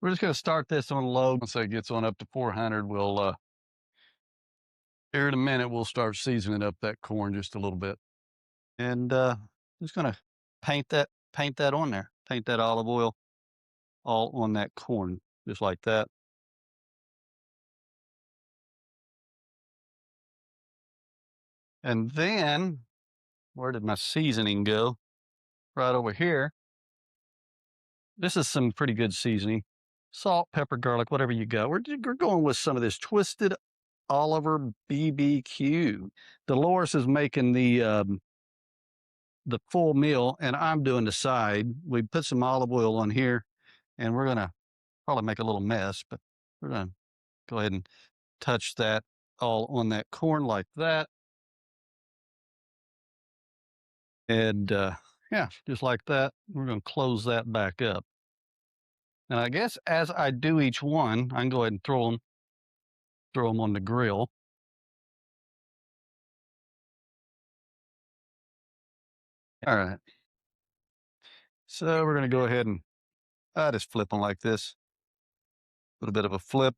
We're just going to start this on low. Once it gets on up to 400, we'll, here in a minute, we'll start seasoning up that corn just a little bit. And just going to paint that on there. Paint that olive oil all on that corn, just like that. And then, where did my seasoning go? Right over here. This is some pretty good seasoning. Salt, pepper, garlic, whatever you got. We're going with some of this twisted Oliver BBQ. Dolores is making the full meal, and I'm doing the side. We put some olive oil on here, and we're gonna probably make a little mess, but we're gonna go ahead and touch that all on that corn like that. And yeah, just like that. We're gonna close that back up. And I guess as I do each one, I can go ahead and throw them on the grill. All right. So we're going to go ahead and just flip them like this. A little bit of a flip.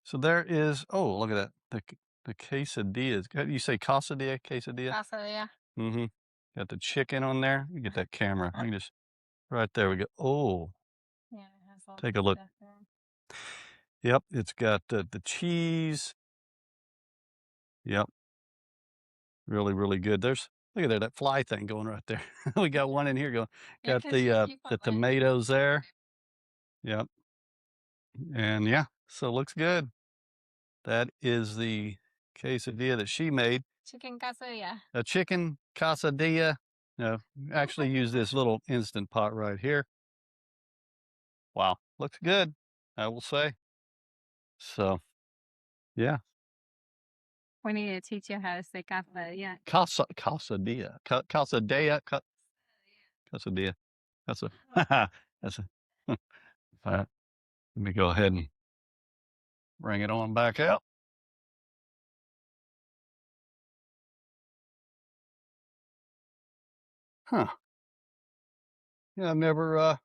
So there is, oh, look at that. The quesadillas. You say quesadilla? Quesadilla? Quesadilla. Mm-hmm. Got the chicken on there. You get that camera. I can just, right there we go. Oh, Yeah, it has all take the a look. stuff in. Yep, it's got the cheese. Yep. Really, really good. Look at there, that fly thing going right there. We got one in here going. Yeah, Got 'cause you keep the on letting it tomatoes there. Yep. And yeah, so it looks good. That is the quesadilla that she made. chicken quesadilla. A chicken quesadilla. No, actually use this little instant pot right here. Wow, looks good, I will say. So, yeah, We need to teach you how to say quesadilla. quesadilla, quesadilla, quesadilla. That's a, that's a. All right, let me go ahead and bring it on back out. Huh. Yeah, I've never,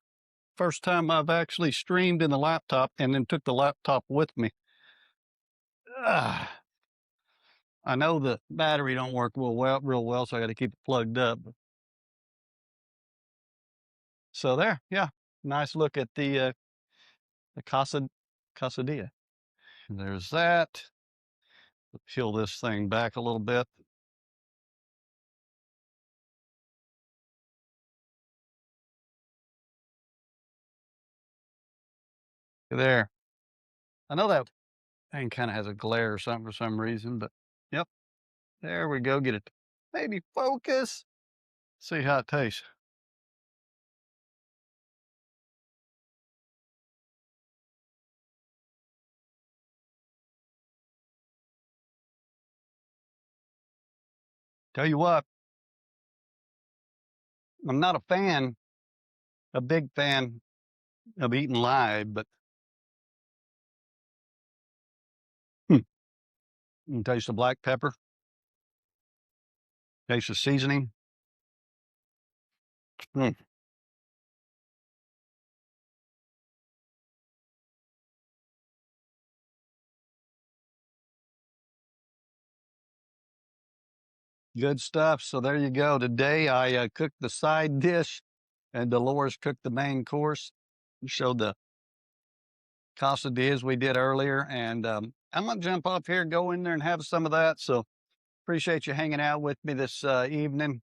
first time I've actually streamed in the laptop and then took the laptop with me. Ah, I know the battery don't work real well, so I got to keep it plugged up. So there, yeah, nice look at the quesadilla. And there's that. Peel this thing back a little bit. There. I know that thing kind of has a glare or something for some reason, but yep, there we go. Get it. Maybe focus. See how it tastes. Tell you what, I'm not a big fan of eating live, but you can taste the black pepper, taste the seasoning. Mm, good stuff. So there you go. Today I cooked the side dish, and Dolores cooked the main course. We showed the quesadillas we did earlier, and I'm gonna jump off here, go in there, and have some of that. So appreciate you hanging out with me this evening.